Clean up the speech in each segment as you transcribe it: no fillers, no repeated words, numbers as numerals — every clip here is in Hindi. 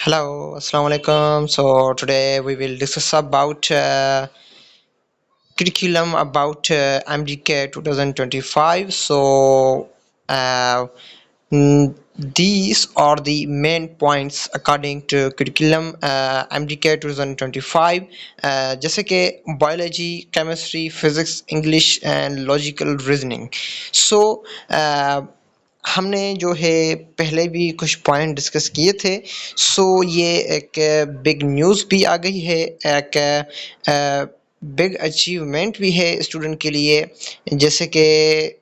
Hello, Assalamu alaikum. So today we will discuss about curriculum about MDK 2025. Uh, these are the main points according to curriculum MDK 2025. जैसे कि biology, chemistry, physics, English and logical reasoning. So हमने जो है पहले भी कुछ पॉइंट डिस्कस किए थे। ये एक बिग न्यूज़ भी आ गई है, एक बिग अचीवमेंट भी है स्टूडेंट के लिए। जैसे कि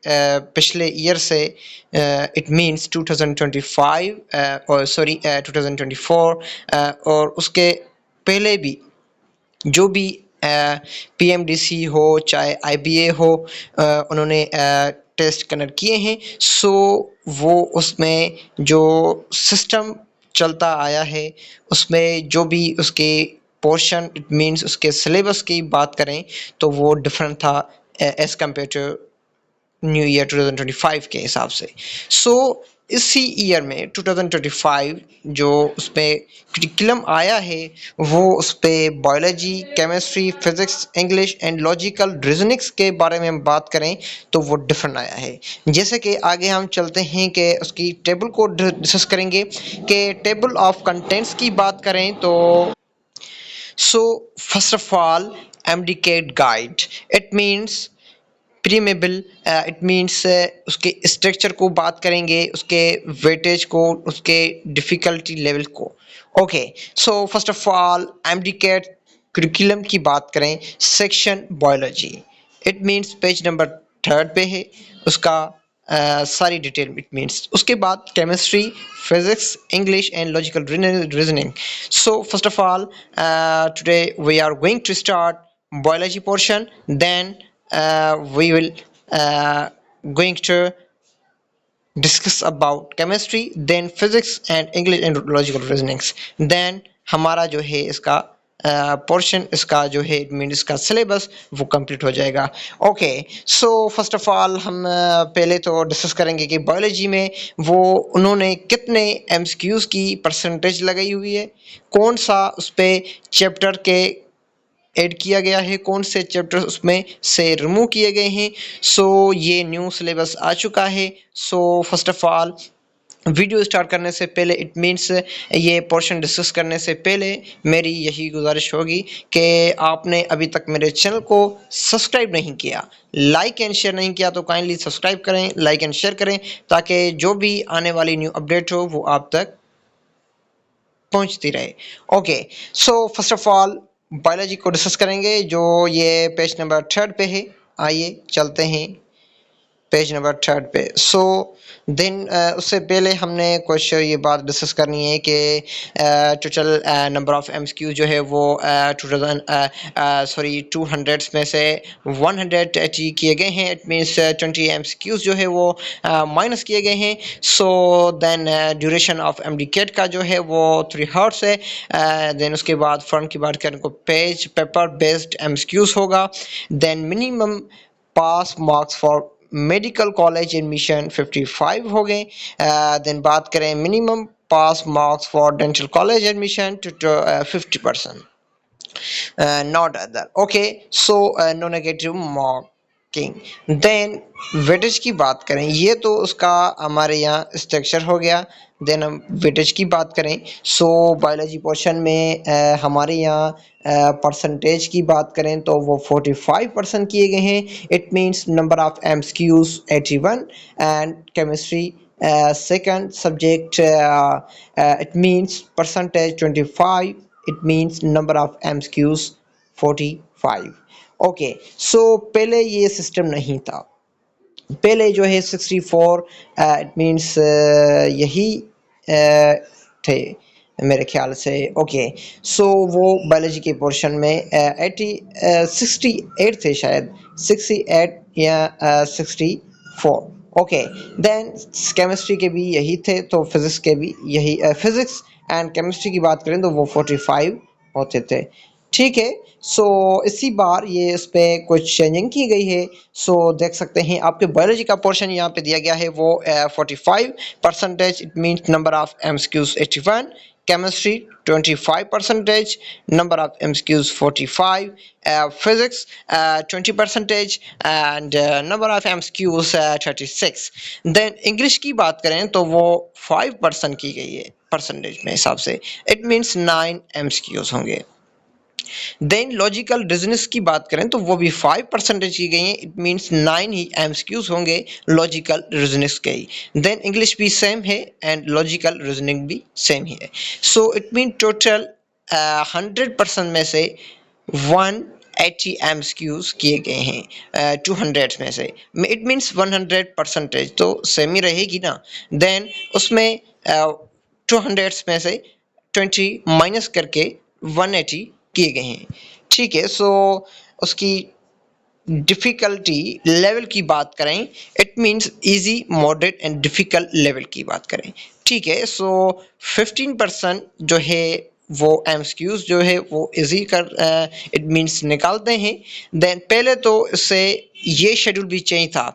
पिछले ईयर से इट मीन्स 2025 और सॉरी 2024 और उसके पहले भी जो भी पीएमडीसी हो चाहे आईबीए हो, उन्होंने टेस्ट कंडक्ट किए हैं। वो उसमें जो सिस्टम चलता आया है उसमें जो भी उसके पोर्शन इट मीन्स उसके सिलेबस की बात करें तो वो डिफरेंट था as compare to new year 2025 के हिसाब से। इसी ईयर में 2025 जो उसमें करिकुलम आया है वो उस पर biology, chemistry, physics, English and logical reasonings के बारे में हम बात करें तो वो डिफरेंट आया है। जैसे कि आगे हम चलते हैं कि उसकी टेबल को डिस्कस करेंगे कि टेबल ऑफ कंटेंट्स की बात करें तो first of all MDCAT guide it means preamble, it means उसके स्ट्रक्चर को बात करेंगे, उसके वेटेज को, उसके डिफ़िकल्टी लेवल को। Okay, first of all MDCAT curriculum की बात करें, section biology it means page number 3 पे है उसका सारी डिटेल इट मीन्स। उसके बाद chemistry, physics, English and logical reasoning. First of all today we are going to start biology portion, then we will going to discuss about chemistry, then physics and English and logical reasonings, then हमारा जो है इसका पोर्शन इसका जो है मीन इसका सिलेबस वो कंप्लीट हो जाएगा। ओके, फर्स्ट ऑफ ऑल हम पहले तो डिस्कस करेंगे कि बायोलॉजी में वो उन्होंने कितने एमसीक्यूज़ की परसेंटेज लगाई हुई है, कौन सा उस पर चैप्टर के ऐड किया गया है, कौन से चैप्टर उसमें से रिमूव किए गए हैं। ये न्यू सिलेबस आ चुका है। First of all video start करने से पहले इट मीन्स ये पोर्शन डिस्कस करने से पहले मेरी यही गुजारिश होगी कि आपने अभी तक मेरे चैनल को सब्सक्राइब नहीं किया, लाइक एंड शेयर नहीं किया तो काइंडली सब्सक्राइब करें, लाइक एंड शेयर करें ताकि जो भी आने वाली न्यू अपडेट हो वो आप तक पहुंचती रहे। Okay, first of all biology को डिस्कस करेंगे जो ये पेज नंबर 3 पे है। आइए चलते हैं पेज नंबर 3 पे। देन उससे पहले हमने कुछ ये बात डिस्कस करनी है कि टोटल नंबर ऑफ एमसीक्यू जो है वो 200 में से 100 अचीव किए गए हैं। इट मीन्स 20 एमसीक्यूज जो है वो माइनस किए गए हैं। देन ड्यूरेशन ऑफ एमडीकेट का जो है वो 3 हावर्स है। देन उसके बाद फ्रंट की बात करें तो पेज पेपर बेस्ड एमसीक्यूज होगा। Then minimum pass marks for medical college admission 55 हो गए। देन बात करें minimum pass marks for dental college admission to 50%, not other. Okay, no negative marking. Then weightage की बात करें, ये तो उसका हमारे यहाँ स्ट्रक्चर हो गया। देन हम वेटेज की बात करें, बायोलॉजी पोर्शन में हमारे यहाँ परसेंटेज की बात करें तो वो 45% किए गए हैं। It means number of MCQs 81 and chemistry second subject it means percentage 25, it means number of MCQs 45। Okay, पहले ये सिस्टम नहीं था, पहले जो है 64 इट मीन्स यही थे मेरे ख्याल से। ओके, वो बायोलॉजी के पोर्शन में 68 थे शायद, 68 या 64। ओके, देन केमिस्ट्री के भी यही थे तो फिजिक्स के भी यही, फिजिक्स एंड केमिस्ट्री की बात करें तो वो 45 होते थे। ठीक है, इसी बार ये इस पे कुछ चेंजिंग की गई है। देख सकते हैं आपके बायोलॉजी का पोर्शन यहाँ पे दिया गया है वो 45%, it means number of MCQs 81, chemistry 25%, number of MCQs 45, physics 20%, and number of MCQs 36. then English की बात करें तो वो 5% की गई है परसेंटेज में हिसाब से, इट मीन्स 9 MCQs होंगे। देन लॉजिकल रीजनिंग की बात करें तो वो भी 5% की गई है, इट मीन्स 9 ही एमसीक्यूज होंगे लॉजिकल रीजनिंग के ही। देन इंग्लिश भी सेम है एंड लॉजिकल रीजनिंग भी सेम ही है। सो इट मीन टोटल 100% में से 180 एमसीक्यूज किए गए हैं 200 में से, इट मीन्स 100% तो सेम ही रहेगी ना। देन उसमें 200 में से 20 माइनस करके 180 किए गए हैं। ठीक है, सो उसकी डिफ़िकल्टी लेवल की बात करें, it means easy, moderate and difficult level की बात करें। ठीक है, सो 15% जो है वो एमसीक्यूज जो है वो इजी इट मीन्स निकालते हैं। देन पहले तो इससे ये शेड्यूल भी चेंज था,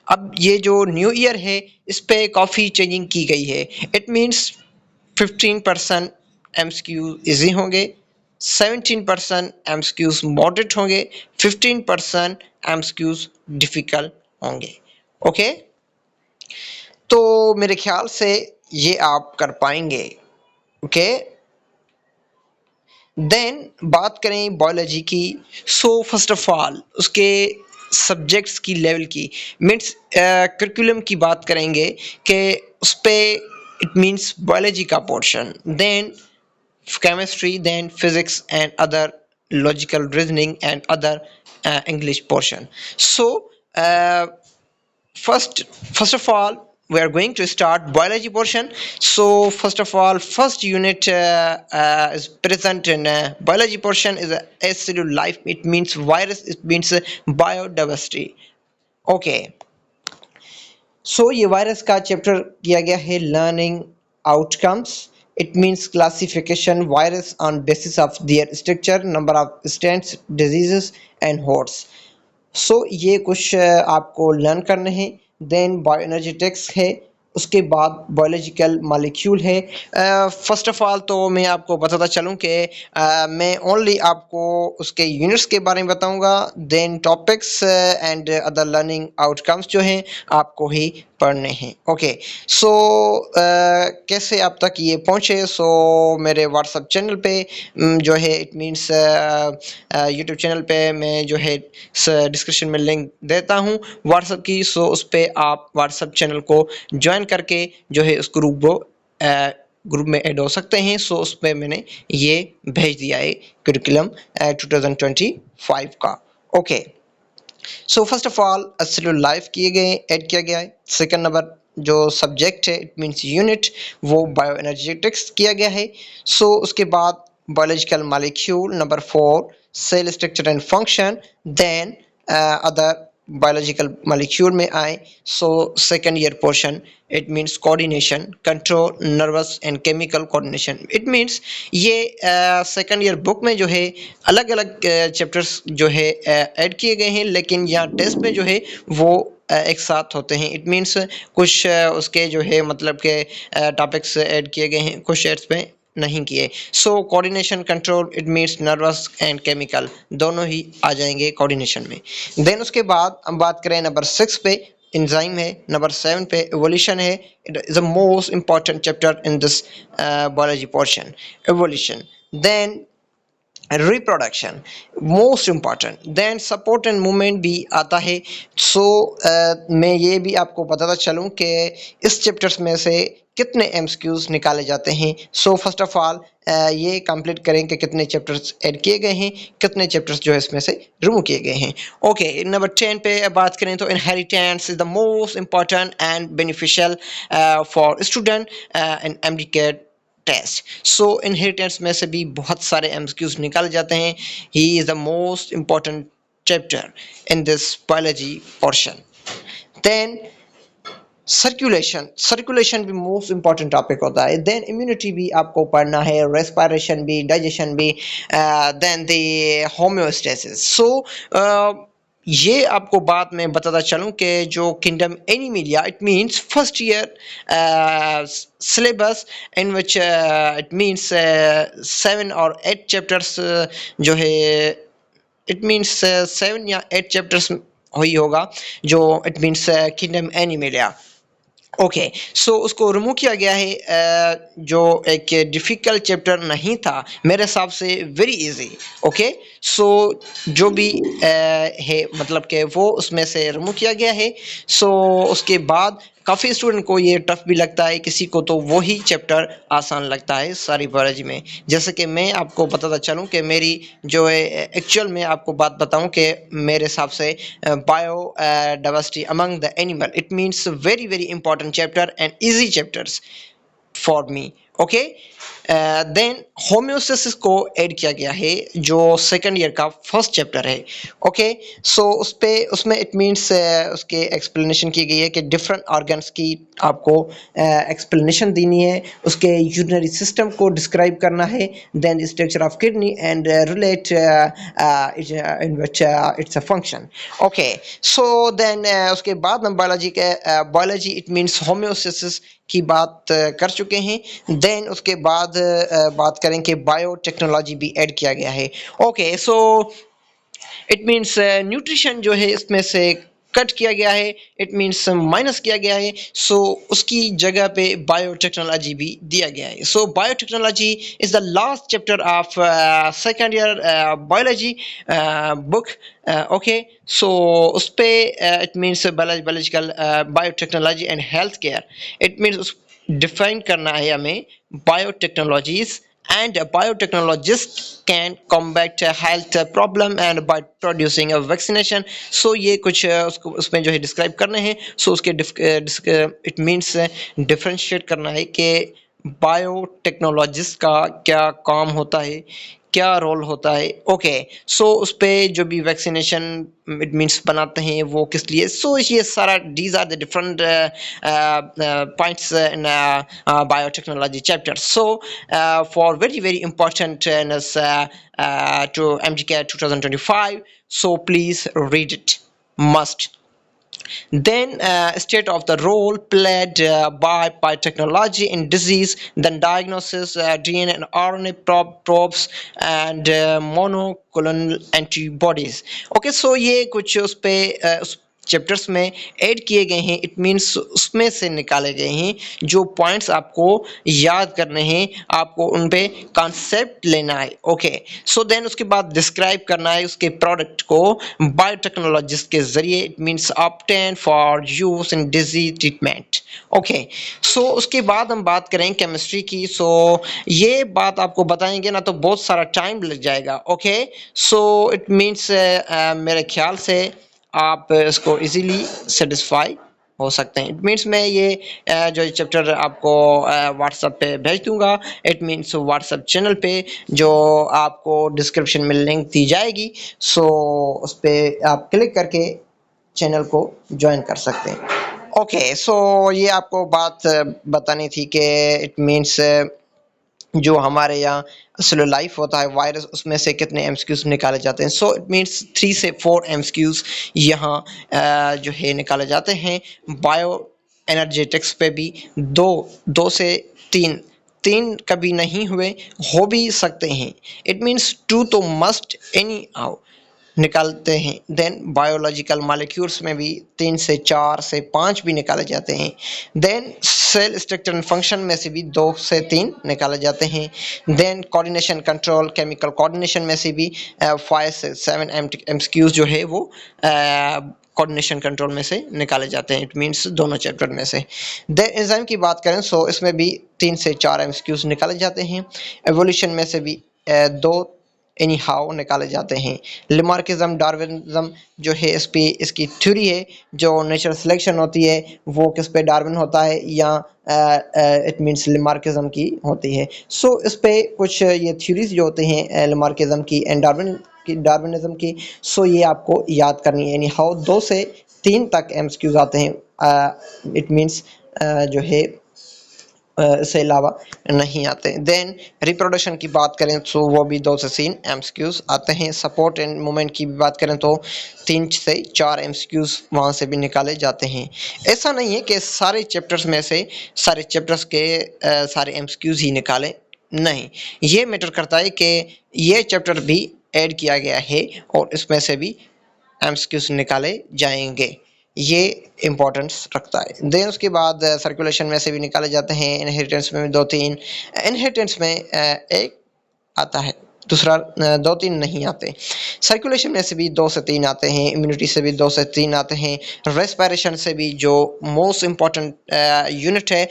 अब ये जो न्यू ईयर है इस पे काफ़ी चेंजिंग की गई है। इट मीन्स 15% एमसीक्यू इजी होंगे, 17% एमसीक्यूज मॉडरेट होंगे, 15% एमसीक्यूज डिफिकल्ट होंगे। ओके, तो मेरे ख्याल से ये आप कर पाएंगे। ओके, देन बात करें बायोलॉजी की। सो फर्स्ट ऑफ ऑल उसके सब्जेक्ट्स की लेवल की मीन्स करिकुलम की बात करेंगे कि उस पर इट मीन्स बायोलॉजी का portion, then chemistry, then physics and other logical reasoning and other English portion. So first of all we are going to start biology portion. So first of all, first unit is present in biology portion is a cellular life, it means virus, it means biodiversity. Okay, so ये वायरस का चैप्टर किया गया है learning outcomes, it means classification virus on basis of their structure, number of strains, diseases and hosts. So ये कुछ आपको लर्न करने हैं। देन बायोएनर्जेटिक्स है, उसके बाद बायोलॉजिकल मॉलिक्यूल है। फर्स्ट ऑफ ऑल तो मैं आपको बताता चलूँ कि मैं ओनली आपको उसके यूनिट्स के बारे में बताऊंगा, then topics and other learning outcomes जो हैं आपको ही पढ़ने हैं। ओके, सो कैसे आप तक ये पहुँचे? सो मेरे व्हाट्सएप चैनल पे जो है इट मीन्स यूट्यूब चैनल पे मैं जो है डिस्क्रिप्शन में लिंक देता हूँ व्हाट्सएप की। सो उस पर आप व्हाट्सएप चैनल को ज्वाइन करके जो है उस ग्रुप में ऐड हो सकते हैं। सो उस पर मैंने ये भेज दिया है करिकुलम 2025 का। Okay, so first of all cellular life किए गए ऐड किया गया है। सेकंड नंबर जो सब्जेक्ट है इट मीन्स यूनिट वो बायोएनर्जेटिक्स किया गया है। सो उसके बाद biological molecule, number 4 cell structure and function, then other biological molecule में आए। So second year portion it means coordination, control, nervous and chemical coordination. It means ये सेकंड ईयर बुक में जो है अलग अलग चैप्टर्स जो है ऐड किए गए हैं, लेकिन यहाँ टेस्ट में जो है वो एक साथ होते हैं। इट मीन्स कुछ उसके जो है मतलब के टॉपिक्स ऐड किए गए हैं, कुछ एड्स में नहीं किए। So coordination, control, it means nervous and chemical दोनों ही आ जाएंगे कोऑर्डिनेशन में। देन उसके बाद हम बात करें नंबर 6 पे एंजाइम है, नंबर 7 पे एवोल्यूशन है। It is a most important chapter in this biology portion, evolution. Then reproduction most important, then support and movement भी आता है। सो मैं ये भी आपको बताता चलूँ कि इस चैप्टर्स में से कितने एमसीक्यूज निकाले जाते हैं। सो फर्स्ट ऑफ ऑल ये कंप्लीट करें कि कितने चैप्टर्स ऐड किए गए हैं, कितने चैप्टर्स जो है इसमें से रिमूव किए गए हैं। ओके, नंबर 10 पे बात करें तो inheritance is the most important and beneficial for student in MDCAT test. So inheritance में से भी बहुत सारे एमसीक्यूज निकाले जाते हैं। He is the most important chapter in this biology portion. Then circulation भी मोस्ट इंपॉर्टेंट टॉपिक होता है। देन इम्यूनिटी भी आपको पढ़ना है, रेस्पिरेशन भी, डाइजेशन भी, देन द होम्योस्टेसिस। सो ये आपको बात मैं बताता चलूँ कि जो kingdom Animalia it means first year syllabus in which it means 7 or 8 chapters जो है इट मीन्स 7 या 8 चैप्टर्स ही होगा जो it means kingdom Animalia. Okay, so उसको रिमूव किया गया है जो एक डिफ़िकल्ट चैप्टर नहीं था मेरे हिसाब से वेरी इजी। ओके, सो जो भी है मतलब कि वो उसमें से रिमूव किया गया है। सो उसके बाद काफ़ी स्टूडेंट को ये टफ भी लगता है, किसी को तो वही चैप्टर आसान लगता है सारी बायोलॉजी में। जैसे कि मैं आपको बताता चलूँ कि मेरी जो है एक्चुअल में आपको बात बताऊँ कि मेरे हिसाब से biodiversity among the animal it means very very important chapter and easy chapters for me। Okay, then homeostasis को ऐड किया गया है जो सेकंड ईयर का फर्स्ट चैप्टर है। ओके, सो उस पे उसमें इट मीन्स उसके एक्सप्लेनेशन की गई है कि डिफरेंट ऑर्गन्स की आपको एक्सप्लेनेशन देनी है, उसके यूरिनरी सिस्टम को डिस्क्राइब करना है, then structure of kidney and relate in which it's a function. Okay, so then उसके बाद हम बायोलॉजी इट मीन्स होम्योस्टेसिस की बात कर चुके हैं। देन उसके बाद बात करें कि बायोटेक्नोलॉजी भी ऐड किया गया है। Okay, so it means nutrition जो है इसमें से कट किया गया है, इट मीन्स माइनस किया गया है। सो उसकी जगह पे बायोटेक्नोलॉजी भी दिया गया है। So biotechnology is the last chapter of second year biology book. Okay, so उस पे it means biological biotechnology and health care it means define करना है हमें biotechnologies and a biotechnologist can combat a health problem and by producing a vaccination। so ये कुछ उसको उसमें जो है डिस्क्राइब करने हैं। so उसके इट मीन्स डिफरेंशिएट करना है कि बायोटेक्नोलॉजिस्ट का क्या काम होता है, क्या रोल होता है। ओके, सो उस पे जो भी वैक्सीनेशन इट मीन्स बनाते हैं वो किस लिए। सो ये सारा these are the different points in biotechnology chapter. So for very very important to MGK 2025, so please read it must। Then state of the role played by biotechnology in disease, then diagnosis, DNA and RNA probes and monoclonal antibodies। Okay, so ये कुछ उस पे उस चैप्टर्स में ऐड किए गए हैं, इट मीन्स उसमें से निकाले गए हैं जो पॉइंट्स आपको याद करने हैं, आपको उन पे कॉन्सेप्ट लेना है। ओके, सो देन उसके बाद डिस्क्राइब करना है उसके प्रोडक्ट को बायोटेक्नोलॉजिस्ट के जरिए, it means obtain for use in disease treatment. Okay, so उसके बाद हम बात करें केमिस्ट्री की। सो ये बात आपको बताएंगे ना तो बहुत सारा टाइम लग जाएगा। ओके, सो इट मीन्स मेरे ख्याल से आप इसको इजीली सेटिस्फाई हो सकते हैं। इट मीन्स मैं ये जो चैप्टर आपको व्हाट्सएप पे भेज दूंगा, इट मीन्स व्हाट्सएप चैनल पे जो आपको डिस्क्रिप्शन में लिंक दी जाएगी। सो उस पर आप क्लिक करके चैनल को ज्वाइन कर सकते हैं। ओके, सो ये आपको बात बतानी थी कि इट मीन्स जो हमारे यहाँ सेलुलर लाइफ होता है वायरस, उसमें से कितने एमसीक्यूज निकाले जाते हैं। सो इट मीन्स 3 से 4 एमसीक्यूज यहाँ जो है निकाले जाते हैं। बायो एनर्जेटिक्स पे भी दो से तीन कभी नहीं हुए, हो भी सकते हैं। इट मीन्स 2 तो मस्ट एनी हाउ निकालते हैं। देन बायोलॉजिकल मॉलिक्यूल्स में भी 3 से 4 से 5 भी निकाले जाते हैं। Then cell structure and function में से भी 2 से 3 निकाले जाते हैं। Then coordination control chemical coordination में से भी 5 से 7 एमसीक्यूज जो है वो कोऑर्डिनेशन कंट्रोल में से निकाले जाते हैं। इट मीन्स दोनों चैप्टर में से। देन एंजाइम की बात करें सो इसमें भी 3 से 4 एमसीक्यूज निकाले जाते हैं। एवोल्यूशन में से भी 2 एनी हाउ निकाले जाते हैं। लिमार्किज्म डार्विनिज्म जो है इसकी थ्योरी है, जो नेचुरल सिलेक्शन होती है वो किस पे डार्विन होता है या इट मीन्स लिमार्किज्म की होती है। सो इस पे कुछ ये थ्योरीज जो होते हैं लिमार्किज्म की एंड डार्विनिज्म की, सो ये आपको याद करनी है। एनी हाउ 2 से 3 तक एमसीक्यूज आते हैं। इट मीन्स जो है इससे अलावा नहीं आते। देन रिप्रोडक्शन की बात करें तो वो भी 2 से 3 एमसीक्यूज आते हैं। सपोर्ट एंड मूवमेंट की भी बात करें तो 3 से 4 एमसीक्यूज वहाँ से भी निकाले जाते हैं। ऐसा नहीं है कि सारे चैप्टर्स में से सारे चैप्टर्स के सारे एमसीक्यूज ही निकालें, नहीं, ये मैटर करता है कि ये चैप्टर भी ऐड किया गया है और इसमें से भी एमसीक्यूज निकाले जाएंगे, ये इम्पोर्टेंस रखता है। देन उसके बाद सर्कुलेशन में से भी निकाले जाते हैं। इनहेरिटेंस में 2-3, इनहेरिटेंस में एक आता है, दूसरा 2-3 नहीं आते। सर्कुलेशन में से भी 2 से 3 आते हैं, इम्यूनिटी से भी 2 से 3 आते हैं, रेस्पिरेशन से भी जो मोस्ट इम्पॉर्टेंट यूनिट है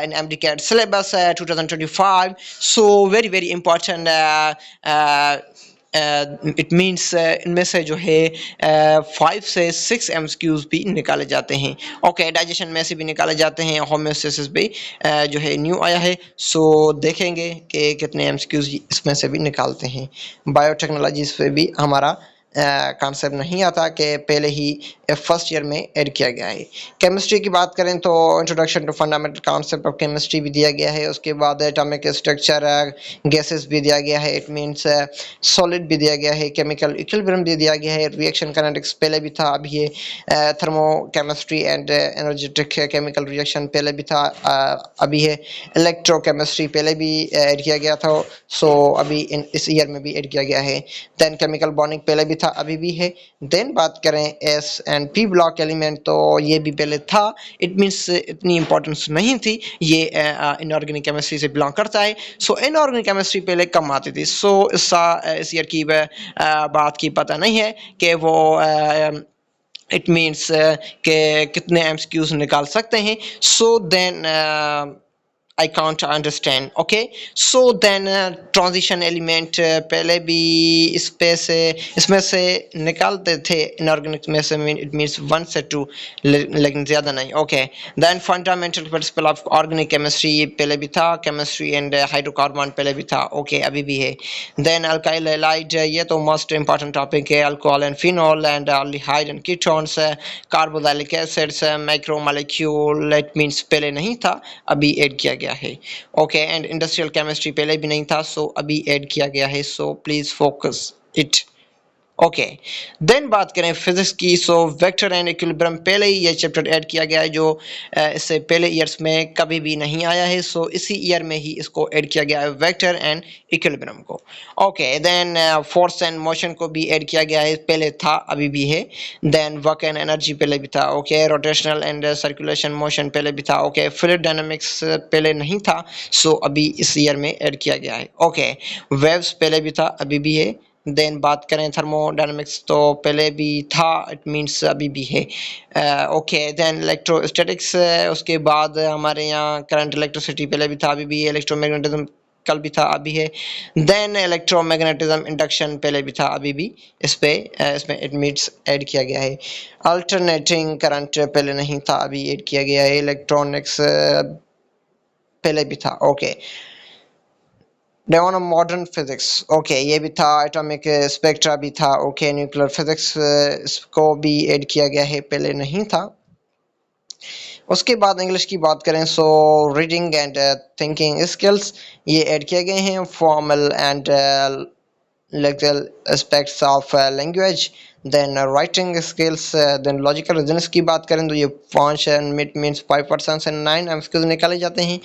in MDCAT syllabus 2025, so very very important. It means इनमें से जो है 5 से 6 एमसीक्यूज भी निकाले जाते हैं। ओके, डाइजेशन में से भी निकाले जाते हैं, होम्योस्टेसिस भी जो है न्यू आया है, सो देखेंगे कि कितने एमसीक्यूज इसमें से भी निकालते हैं। बायोटेक्नोलॉजी से भी हमारा कॉन्सेप्ट नहीं आता कि पहले ही फर्स्ट ईयर में ऐड किया गया है। केमिस्ट्री की बात करें तो introduction to fundamental concept of chemistry भी दिया गया है, उसके बाद एटॉमिक स्ट्रक्चर, गैसेस भी दिया गया है, इट मीन्स सॉलिड भी दिया गया है, केमिकल इक्विलिब्रियम भी दिया गया है, रिएक्शन काइनेटिक्स पहले भी था, अभी ये thermochemistry and energetic chemical reaction पहले भी था, अभी है इलेक्ट्रोकेमिस्ट्री पहले भी ऐड किया गया था, सो अभी इस ईयर में भी ऐड किया गया है। देन केमिकल बॉन्डिंग पहले भी था, अभी भी है। देन बात करें S and P block element, तो ये भी पहले था, इट मीन्स इतनी इंपॉर्टेंस नहीं थी, ये इनऑर्गेनिक केमिस्ट्री से बिलोंग करता है, सो इनऑर्गेनिक केमिस्ट्री पहले कम आती थी। सो इस ईयर की बात की पता नहीं है कि वो इट मीन्स कि कितने एमसीक्यूज निकाल सकते हैं। So then I can't understand. Okay, so then transition element पहले भी इसमें से निकालते थे इनऑर्गेनिक में से, इट मीन्स 1 से 2, लेकिन ज़्यादा नहीं। Okay, then fundamental principle of organic chemistry पहले भी था, केमिस्ट्री एंड हाइड्रोकार्बन पहले भी था, ओके अभी भी है। देन अल्काइल हैलाइड, ये तो मोस्ट इंपॉर्टेंट टॉपिक है, alcohol and phenol and aldehyde and ketones, carboxylic acids, micromolecule, it means पहले नहीं था, अभी ऐड किया गया है। ओके, एंड इंडस्ट्रियल केमिस्ट्री पहले भी नहीं था, सो अभी ऐड किया गया है, so please focus it. Okay, then बात करें फिजिक्स की, सो वेक्टर एंड इक्विलिब्रियम पहले ही ये चैप्टर ऐड किया गया है, जो इससे पहले ईयर्स में कभी भी नहीं आया है, सो इसी ईयर में ही इसको ऐड किया गया है, वेक्टर एंड इक्विलिब्रियम को। Okay, then force and motion को भी ऐड किया गया है, पहले था अभी भी है। देन वर्क एंड एनर्जी पहले भी था, okay, rotational and circulation motion पहले भी था, ओके, फ्लूइड डायनामिक्स पहले नहीं था, सो अभी इस ईयर में ऐड किया गया है। ओके, वेव्स पहले भी था, अभी भी है। देन बात करें थर्मोडायनामिक्स, तो पहले भी था, इट मीन्स अभी भी है। ओके, देन इलेक्ट्रोस्टैटिक्स, उसके बाद हमारे यहाँ करंट इलेक्ट्रिसिटी पहले भी था, अभी भी है। इलेक्ट्रोमैग्नेटिज्म कल भी था, अभी है। देन इलेक्ट्रोमैग्नेटिज्म इंडक्शन पहले भी था, अभी भी इसमें इट मीन्स ऐड किया गया है। अल्टरनेटिंग करंट पहले नहीं था, अभी ऐड किया गया है। इलेक्ट्रॉनिक्स पहले भी था, ओके। मॉडर्न फिजिक्स, ओके, ये भी था। एटॉमिक स्पेक्ट्रा भी था, ओके। न्यूक्लियर फिजिक्स इसको भी ऐड किया गया है, पहले नहीं था। उसके बाद इंग्लिश की बात करें, so reading and thinking skills ये ऐड किए गए हैं। Formal and lexical aspects of language, then writing skills, then logical reasoning की बात करें तो ये 5 मिट मीन्स 5% से 9 एमसीक्यूज निकाले जाते हैं,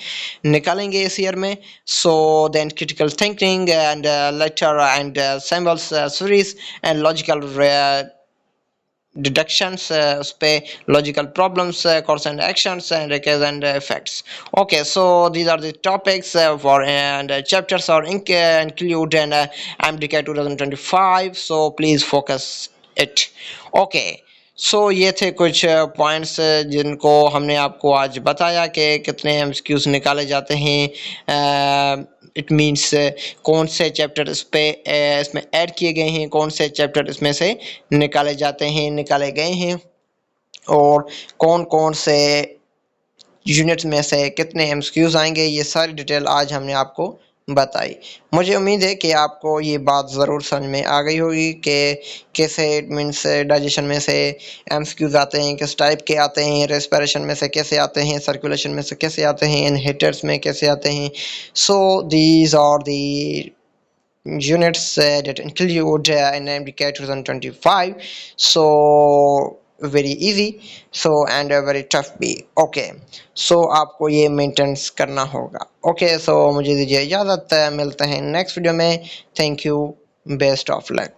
निकालेंगे इस ईयर में। So then critical thinking and letter and symbols series and logical deductions, उस पे logical problems, cause and actions and cause and effects. Okay, so these are the topics for and chapters are include and MDK 2025, so please focus it. Okay, so ये थे कुछ पॉइंट्स जिनको हमने आपको आज बताया कि कितने एमसीक्यूज निकाले जाते हैं, इट मीन्स कौन से चैप्टर इसमें ऐड किए गए हैं, कौन से चैप्टर इसमें से निकाले जाते हैं, निकाले गए हैं, और कौन कौन से यूनिट्स में से कितने एमसीक्यूज आएंगे, ये सारी डिटेल आज हमने आपको बताई। मुझे उम्मीद है कि आपको ये बात ज़रूर समझ में आ गई होगी कि कैसे इट मीन्स डाइजेशन में से एमसीक्यूज़ आते हैं, किस टाइप के आते हैं, रेस्पिरेशन में से कैसे आते हैं, सर्कुलेशन में से कैसे आते हैं, इनहेटर्स में कैसे आते हैं। So these are the units that include in MDK 2025. So very easy, so and very tough भी। okay, so आपको ये मेंटेनेंस करना होगा। okay, so मुझे दीजिए इजाज़त, मिलते हैं नेक्स्ट वीडियो में। Thank you, best of luck.